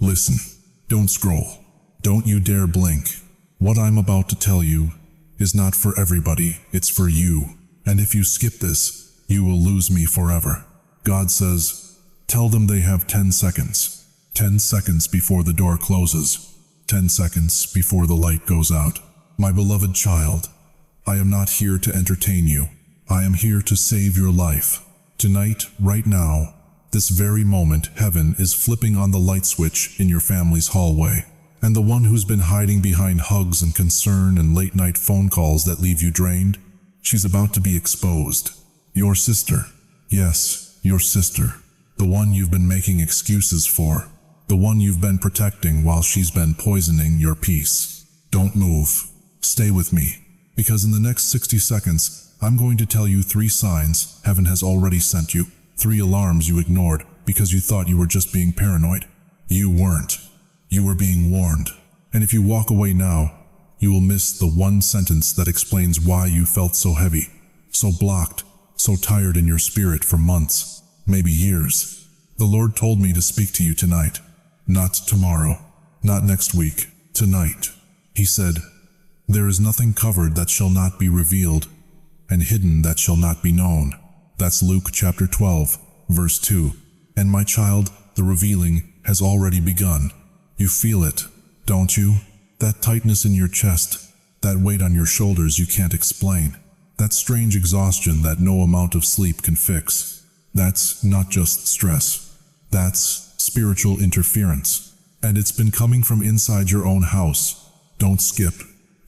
Listen. Don't scroll. Don't you dare blink. What I'm about to tell you is not for everybody, it's for you. And if you skip this, you will lose me forever. God says, tell them they have 10 seconds. 10 seconds before the door closes. 10 seconds before the light goes out. My beloved child, I am not here to entertain you. I am here to save your life. Tonight, right now, this very moment, heaven is flipping on the light switch in your family's hallway. And the one who's been hiding behind hugs and concern and late-night phone calls that leave you drained, she's about to be exposed. Your sister. Yes, your sister. The one you've been making excuses for. The one you've been protecting while she's been poisoning your peace. Don't move. Stay with me. Because in the next 60 seconds, I'm going to tell you 3 signs heaven has already sent you. 3 alarms you ignored because you thought you were just being paranoid. You weren't. You were being warned. And if you walk away now, you will miss the one sentence that explains why you felt so heavy, so blocked, so tired in your spirit for months, maybe years. The Lord told me to speak to you tonight. Not tomorrow, not next week, tonight. He said, there is nothing covered that shall not be revealed, and hidden that shall not be known. That's Luke chapter 12, verse 2. And my child, the revealing has already begun. You feel it, don't you? That tightness in your chest, that weight on your shoulders you can't explain. That strange exhaustion that no amount of sleep can fix. That's not just stress. That's spiritual interference. And it's been coming from inside your own house. Don't skip.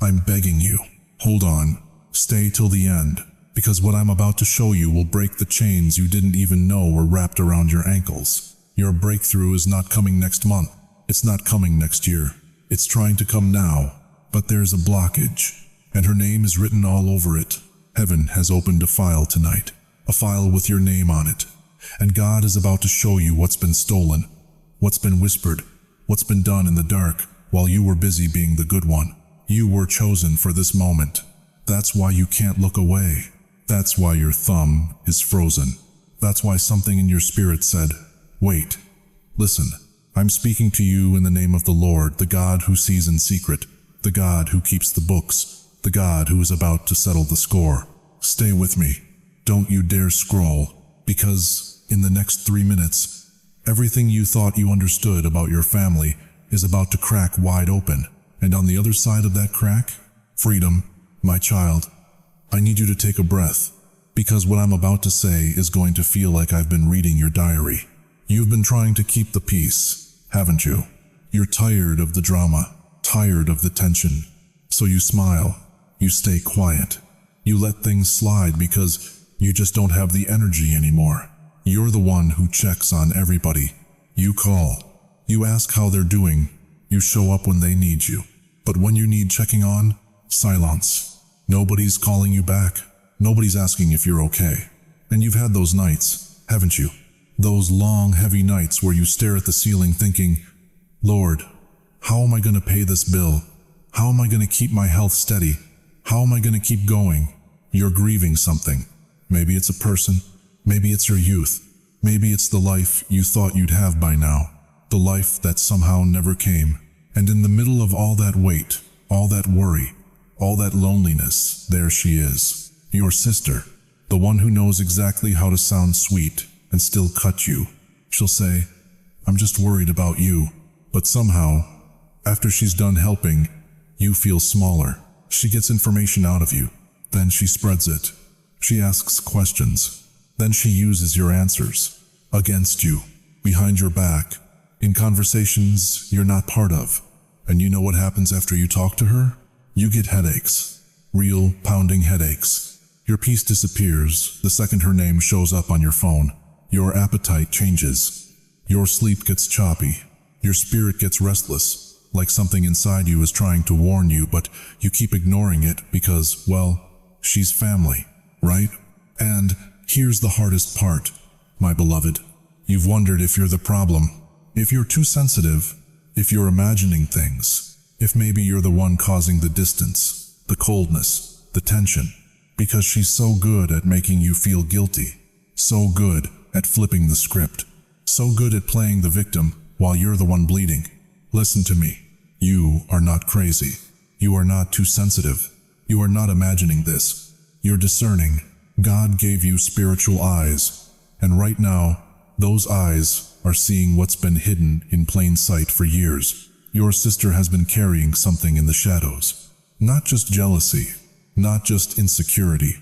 I'm begging you. Hold on. Stay till the end. Because what I'm about to show you will break the chains you didn't even know were wrapped around your ankles. Your breakthrough is not coming next month. It's not coming next year. It's trying to come now. But there's a blockage. And her name is written all over it. Heaven has opened a file tonight. A file with your name on it. And God is about to show you what's been stolen. What's been whispered. What's been done in the dark while you were busy being the good one. You were chosen for this moment. That's why you can't look away. That's why your thumb is frozen. That's why something in your spirit said, wait, listen, I'm speaking to you in the name of the Lord, the God who sees in secret, the God who keeps the books, the God who is about to settle the score. Stay with me. Don't you dare scroll, because in the next 3 minutes, everything you thought you understood about your family is about to crack wide open. And on the other side of that crack, freedom, my child. I need you to take a breath, because what I'm about to say is going to feel like I've been reading your diary. You've been trying to keep the peace, haven't you? You're tired of the drama, tired of the tension. So you smile, you stay quiet. You let things slide because you just don't have the energy anymore. You're the one who checks on everybody. You call, you ask how they're doing, you show up when they need you. But when you need checking on, silence. Nobody's calling you back. Nobody's asking if you're okay. And you've had those nights, haven't you? Those long, heavy nights where you stare at the ceiling thinking, Lord, how am I going to pay this bill? How am I going to keep my health steady? How am I going to keep going? You're grieving something. Maybe it's a person. Maybe it's your youth. Maybe it's the life you thought you'd have by now. The life that somehow never came. And in the middle of all that weight, all that worry, all that loneliness, there she is. Your sister. The one who knows exactly how to sound sweet and still cut you. She'll say, I'm just worried about you. But somehow, after she's done helping, you feel smaller. She gets information out of you. Then she spreads it. She asks questions. Then she uses your answers. Against you. Behind your back. In conversations you're not part of. And you know what happens after you talk to her? You get headaches. Real, pounding headaches. Your peace disappears the second her name shows up on your phone. Your appetite changes. Your sleep gets choppy. Your spirit gets restless, like something inside you is trying to warn you, but you keep ignoring it because, well, she's family, right? And here's the hardest part, my beloved. You've wondered if you're the problem, if you're too sensitive, if you're imagining things, if maybe you're the one causing the distance, the coldness, the tension, because she's so good at making you feel guilty, so good at flipping the script, so good at playing the victim while you're the one bleeding. Listen to me. You are not crazy. You are not too sensitive. You are not imagining this. You're discerning. God gave you spiritual eyes, and right now, those eyes are seeing what's been hidden in plain sight for years. Your sister has been carrying something in the shadows. Not just jealousy, not just insecurity,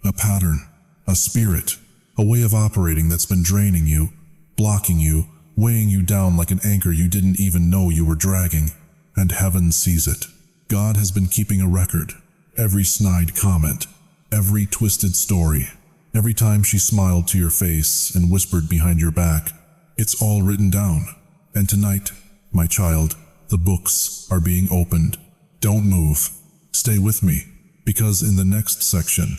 a pattern, a spirit, a way of operating that's been draining you, blocking you, weighing you down like an anchor you didn't even know you were dragging. And heaven sees it. God has been keeping a record. Every snide comment, every twisted story, every time she smiled to your face and whispered behind your back, it's all written down. And tonight, my child, the books are being opened. Don't move. Stay with me, because in the next section,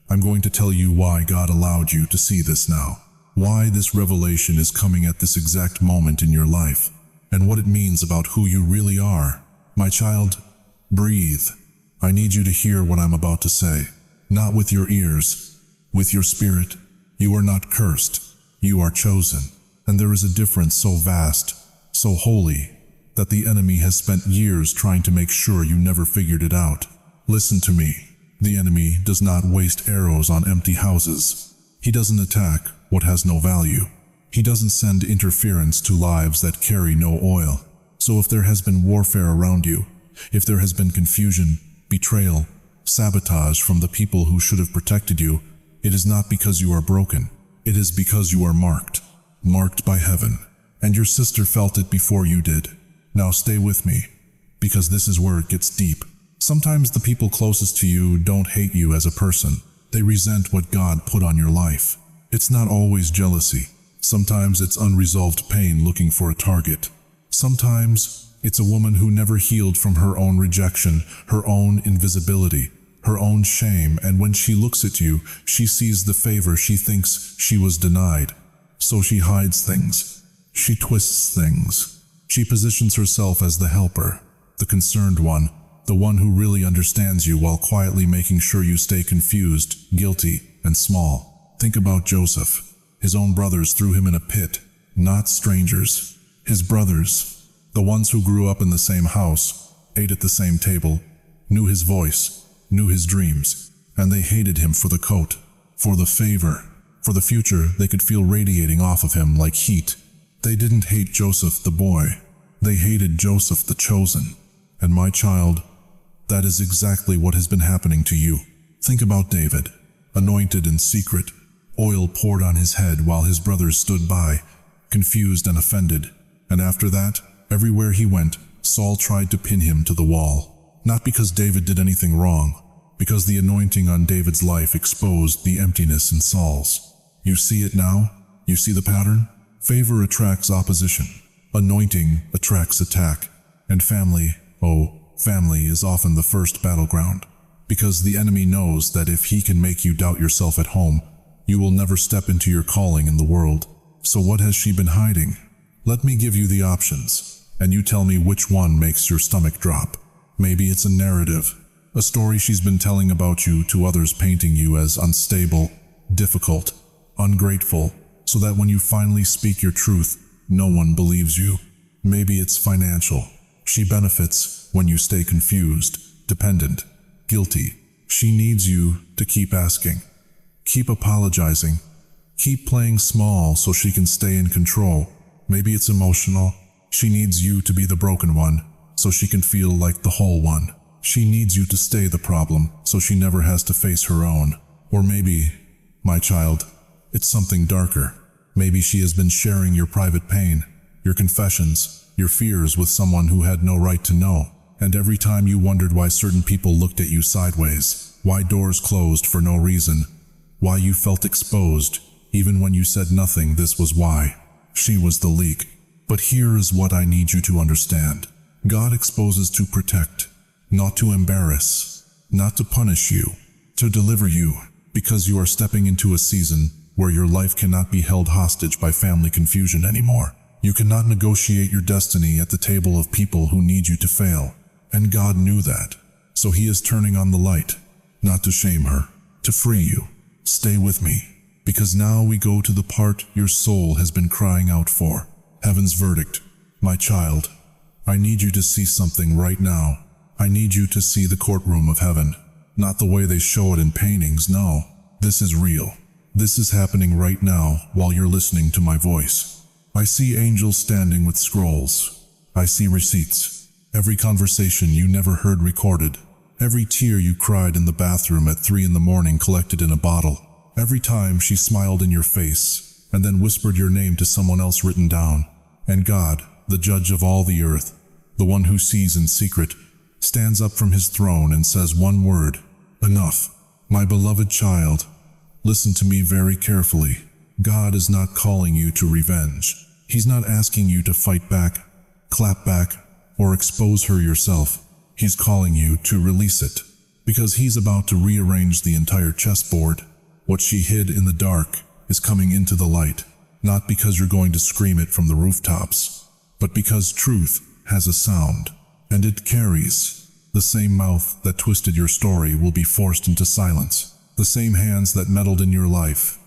I'm going to tell you why God allowed you to see this now, why this revelation is coming at this exact moment in your life, and what it means about who you really are. My child, breathe. I need you to hear what I'm about to say, not with your ears, with your spirit. You are not cursed. You are chosen. And there is a difference so vast, so holy, that the enemy has spent years trying to make sure you never figured it out. Listen to me. The enemy does not waste arrows on empty houses. He doesn't attack what has no value. He doesn't send interference to lives that carry no oil. So if there has been warfare around you, if there has been confusion, betrayal, sabotage from the people who should have protected you, it is not because you are broken. It is because you are marked by heaven. And your sister felt it before you did. Now stay with me, because this is where it gets deep. Sometimes the people closest to you don't hate you as a person. They resent what God put on your life. It's not always jealousy. Sometimes it's unresolved pain looking for a target. Sometimes it's a woman who never healed from her own rejection, her own invisibility, her own shame, and when she looks at you, she sees the favor she thinks she was denied. So she hides things. She twists things. She positions herself as the helper, the concerned one, the one who really understands you while quietly making sure you stay confused, guilty, and small. Think about Joseph. His own brothers threw him in a pit, not strangers. His brothers, the ones who grew up in the same house, ate at the same table, knew his voice, knew his dreams, and they hated him for the coat, for the favor, for the future they could feel radiating off of him like heat. They didn't hate Joseph the boy. They hated Joseph the chosen. And my child, that is exactly what has been happening to you. Think about David, anointed in secret, oil poured on his head while his brothers stood by, confused and offended. And after that, everywhere he went, Saul tried to pin him to the wall. Not because David did anything wrong, because the anointing on David's life exposed the emptiness in Saul's. You see it now? You see the pattern? Favor attracts opposition. Anointing attracts attack. And family, family is often the first battleground. Because the enemy knows that if he can make you doubt yourself at home, you will never step into your calling in the world. So what has she been hiding? Let me give you the options, and you tell me which one makes your stomach drop. Maybe it's a narrative, a story she's been telling about you to others, painting you as unstable, difficult, ungrateful, so that when you finally speak your truth, no one believes you. Maybe it's financial. She benefits when you stay confused, dependent, guilty. She needs you to keep asking, keep apologizing, keep playing small so she can stay in control. Maybe it's emotional. She needs you to be the broken one so she can feel like the whole one. She needs you to stay the problem so she never has to face her own. Or maybe, my child, it's something darker. Maybe she has been sharing your private pain, your confessions, your fears with someone who had no right to know. And every time you wondered why certain people looked at you sideways, why doors closed for no reason, why you felt exposed, even when you said nothing, this was why. She was the leak. But here is what I need you to understand. God exposes to protect, not to embarrass, not to punish you, to deliver you, because you are stepping into a season where your life cannot be held hostage by family confusion anymore. You cannot negotiate your destiny at the table of people who need you to fail. And God knew that. So He is turning on the light, not to shame her, to free you. Stay with me, because now we go to the part your soul has been crying out for. Heaven's verdict. My child, I need you to see something right now. I need you to see the courtroom of heaven. Not the way they show it in paintings, no. This is real. This is happening right now while you're listening to my voice. I see angels standing with scrolls. I see receipts. Every conversation you never heard recorded. Every tear you cried in the bathroom at 3 a.m. collected in a bottle. Every time she smiled in your face and then whispered your name to someone else written down. And God, the judge of all the earth, the one who sees in secret, stands up from his throne and says one word: enough. My beloved child, listen to me very carefully. God is not calling you to revenge. He's not asking you to fight back, clap back, or expose her yourself. He's calling you to release it, because he's about to rearrange the entire chessboard. What she hid in the dark is coming into the light, not because you're going to scream it from the rooftops, but because truth has a sound, and it carries. The same mouth that twisted your story will be forced into silence. The same hands that meddled in your life,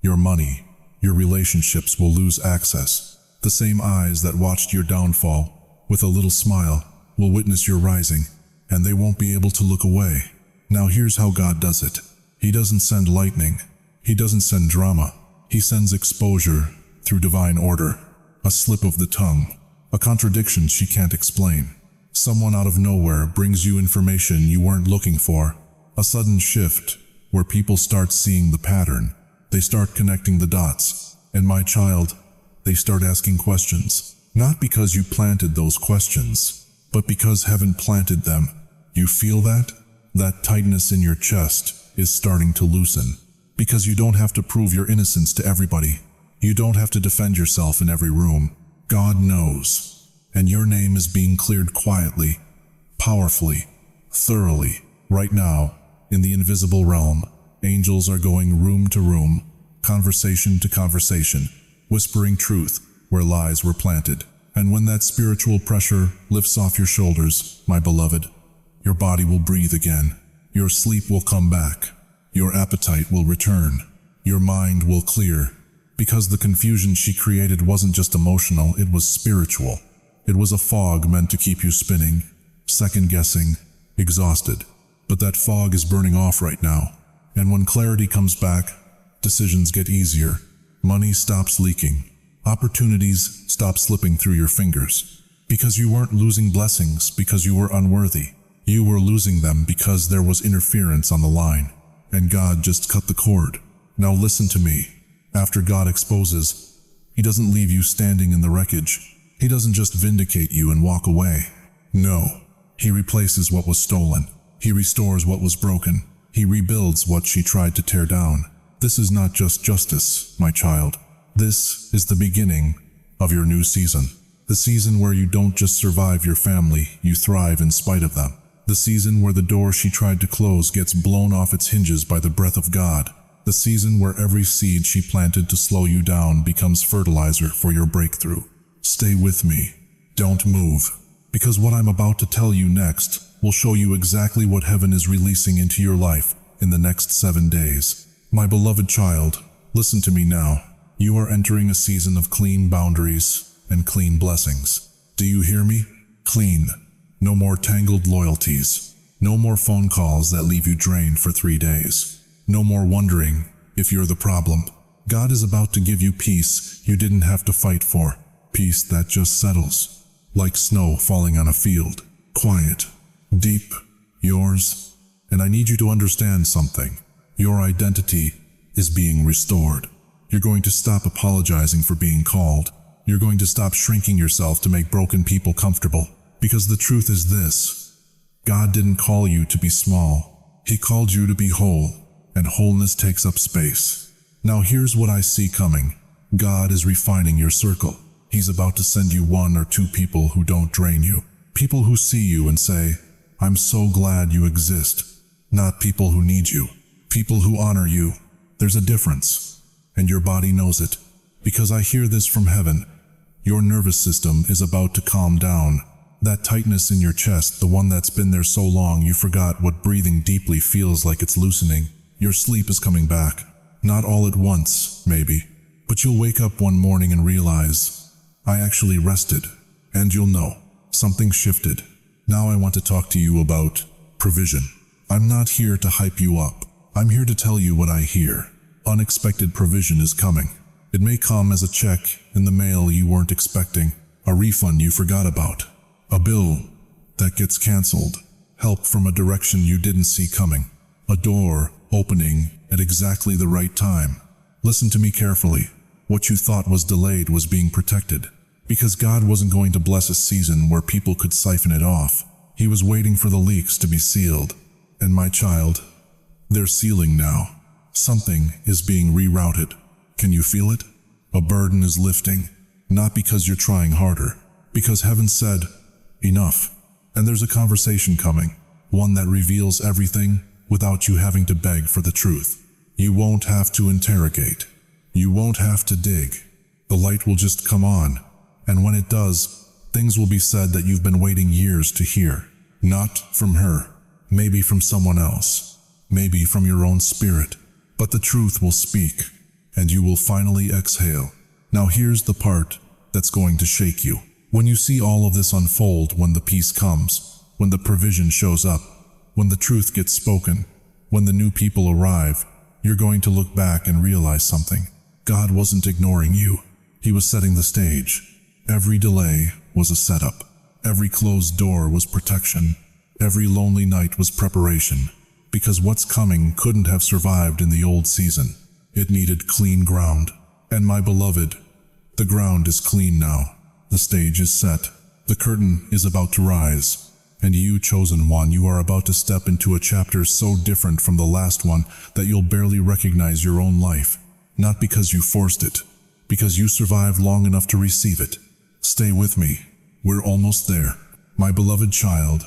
your money, your relationships will lose access. The same eyes that watched your downfall, with a little smile, will witness your rising, and they won't be able to look away. Now here's how God does it. He doesn't send lightning. He doesn't send drama. He sends exposure through divine order. A slip of the tongue, a contradiction she can't explain. Someone out of nowhere brings you information you weren't looking for. A sudden shift where people start seeing the pattern. They start connecting the dots. And my child, they start asking questions. Not because you planted those questions, but because heaven planted them. You feel that? That tightness in your chest is starting to loosen. Because you don't have to prove your innocence to everybody. You don't have to defend yourself in every room. God knows. And your name is being cleared quietly, powerfully, thoroughly. Right now, in the invisible realm, angels are going room to room, conversation to conversation, whispering truth where lies were planted. And when that spiritual pressure lifts off your shoulders, my beloved, your body will breathe again. Your sleep will come back. Your appetite will return. Your mind will clear. Because the confusion she created wasn't just emotional, it was spiritual. It was a fog meant to keep you spinning, second-guessing, exhausted. But that fog is burning off right now. And when clarity comes back, decisions get easier. Money stops leaking. Opportunities stop slipping through your fingers. Because you weren't losing blessings because you were unworthy. You were losing them because there was interference on the line. And God just cut the cord. Now listen to me. After God exposes, He doesn't leave you standing in the wreckage. He doesn't just vindicate you and walk away. No, He replaces what was stolen. He restores what was broken. He rebuilds what she tried to tear down. This is not just justice, my child. This is the beginning of your new season. The season where you don't just survive your family, you thrive in spite of them. The season where the door she tried to close gets blown off its hinges by the breath of God. The season where every seed she planted to slow you down becomes fertilizer for your breakthrough. Stay with me. Don't move. Because what I'm about to tell you next will show you exactly what heaven is releasing into your life in the next 7 days. My beloved child, listen to me now. You are entering a season of clean boundaries and clean blessings. Do you hear me? Clean. No more tangled loyalties. No more phone calls that leave you drained for 3 days. No more wondering if you're the problem. God is about to give you peace you didn't have to fight for. Peace that just settles, like snow falling on a field. Quiet, deep, yours. And I need you to understand something. Your identity is being restored. You're going to stop apologizing for being called. You're going to stop shrinking yourself to make broken people comfortable. Because the truth is this: God didn't call you to be small. He called you to be whole, and wholeness takes up space. Now here's what I see coming. God is refining your circle. He's about to send you 1 or 2 people who don't drain you. People who see you and say, "I'm so glad you exist." Not people who need you. People who honor you. There's a difference. And your body knows it. Because I hear this from heaven. Your nervous system is about to calm down. That tightness in your chest, the one that's been there so long you forgot what breathing deeply feels like, it's loosening. Your sleep is coming back. Not all at once, maybe. But you'll wake up one morning and realize, I actually rested. and you'll know. Something shifted. Now I want to talk to you about provision. I'm not here to hype you up. I'm here to tell you what I hear. Unexpected provision is coming. It may come as a check in the mail you weren't expecting, a refund you forgot about, a bill that gets canceled, help from a direction you didn't see coming, a door opening at exactly the right time. Listen to me carefully. What you thought was delayed was being protected. Because God wasn't going to bless a season where people could siphon it off. He was waiting for the leaks to be sealed. And my child, they're sealing now. Something is being rerouted. Can you feel it? A burden is lifting. Not because you're trying harder. Because heaven said, enough. And there's a conversation coming. One that reveals everything without you having to beg for the truth. You won't have to interrogate. You won't have to dig. The light will just come on. And when it does, things will be said that you've been waiting years to hear. Not from her. Maybe from someone else. Maybe from your own spirit. But the truth will speak. And you will finally exhale. Now here's the part that's going to shake you. When you see all of this unfold, when the peace comes, when the provision shows up, when the truth gets spoken, when the new people arrive, you're going to look back and realize something. God wasn't ignoring you. He was setting the stage. Every delay was a setup. Every closed door was protection. Every lonely night was preparation. Because what's coming couldn't have survived in the old season. It needed clean ground. And my beloved, the ground is clean now. The stage is set. The curtain is about to rise. And you, chosen one, you are about to step into a chapter so different from the last one that you'll barely recognize your own life. Not because you forced it, because you survived long enough to receive it. Stay with me. We're almost there. My beloved child,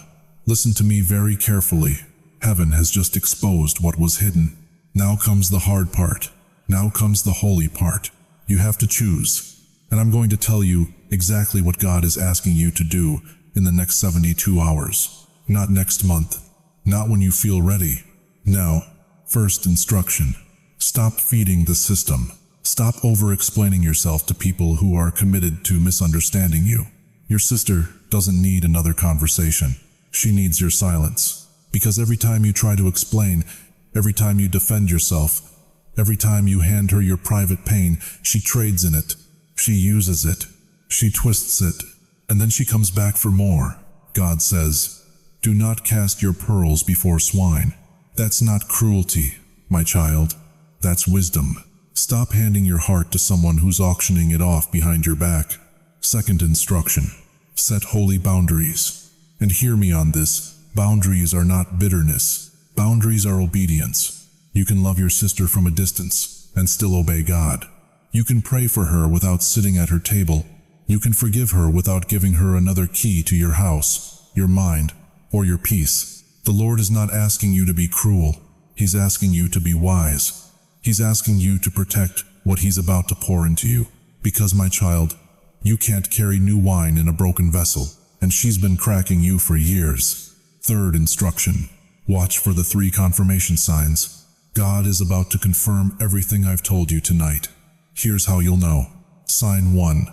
listen to me very carefully. Heaven has just exposed what was hidden. Now comes the hard part. Now comes the holy part. You have to choose. And I'm going to tell you exactly what God is asking you to do in the next 72 hours. Not next month. Not when you feel ready. Now, first instruction. Stop feeding the system. Stop over-explaining yourself to people who are committed to misunderstanding you. Your sister doesn't need another conversation. She needs your silence. Because every time you try to explain, every time you defend yourself, every time you hand her your private pain, she trades in it. She uses it. She twists it. And then she comes back for more. God says, do not cast your pearls before swine. That's not cruelty, my child. That's wisdom. Stop handing your heart to someone who's auctioning it off behind your back. Second instruction. Set holy boundaries. And hear me on this. Boundaries are not bitterness. Boundaries are obedience. You can love your sister from a distance and still obey God. You can pray for her without sitting at her table. You can forgive her without giving her another key to your house, your mind, or your peace. The Lord is not asking you to be cruel. He's asking you to be wise. He's asking you to protect what He's about to pour into you. Because, my child, you can't carry new wine in a broken vessel, and she's been cracking you for years. Third instruction. Watch for the 3 confirmation signs. God is about to confirm everything I've told you tonight. Here's how you'll know. Sign 1.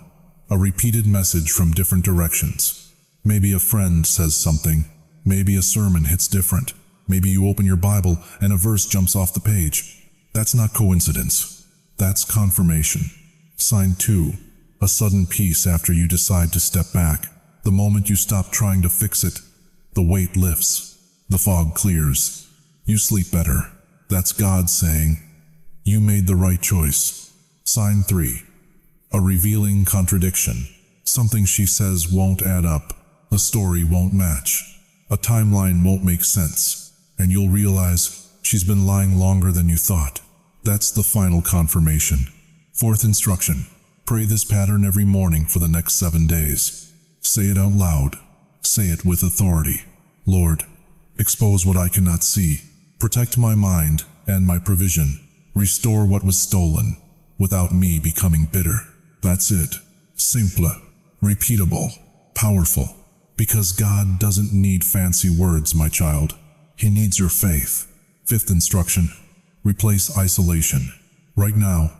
A repeated message from different directions. Maybe a friend says something. Maybe a sermon hits different. Maybe you open your Bible and a verse jumps off the page. That's not coincidence. That's confirmation. Sign 2. A sudden peace after you decide to step back. The moment you stop trying to fix it, the weight lifts. The fog clears. You sleep better. That's God saying, you made the right choice. Sign 3. A revealing contradiction. Something she says won't add up. A story won't match. A timeline won't make sense. And you'll realize she's been lying longer than you thought. That's the final confirmation. Fourth instruction. Pray this pattern every morning for the next 7 days. Say it out loud. Say it with authority. Lord, expose what I cannot see. Protect my mind and my provision. Restore what was stolen without me becoming bitter. That's it. Simple, repeatable, powerful. Because God doesn't need fancy words, my child. He needs your faith. Fifth instruction. Replace isolation. Right now,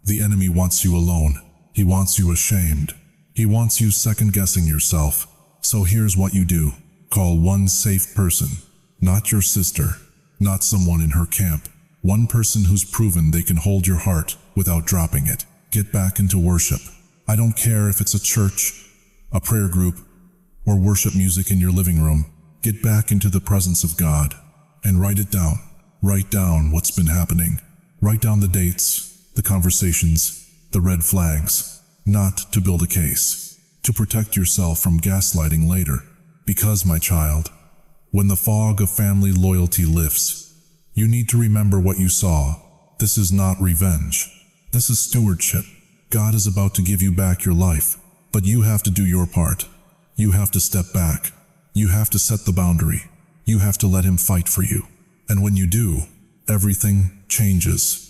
the enemy wants you alone. He wants you ashamed. He wants you second-guessing yourself. So here's what you do. Call one safe person. Not your sister. Not someone in her camp. One person who's proven they can hold your heart without dropping it. Get back into worship. I don't care if it's a church, a prayer group, or worship music in your living room. Get back into the presence of God and write it down. Write down what's been happening. Write down the dates, the conversations, the red flags. Not to build a case, to protect yourself from gaslighting later. Because, my child, when the fog of family loyalty lifts, you need to remember what you saw. This is not revenge. This is stewardship. God is about to give you back your life, but you have to do your part. You have to step back. You have to set the boundary. You have to let him fight for you. And when you do, everything changes.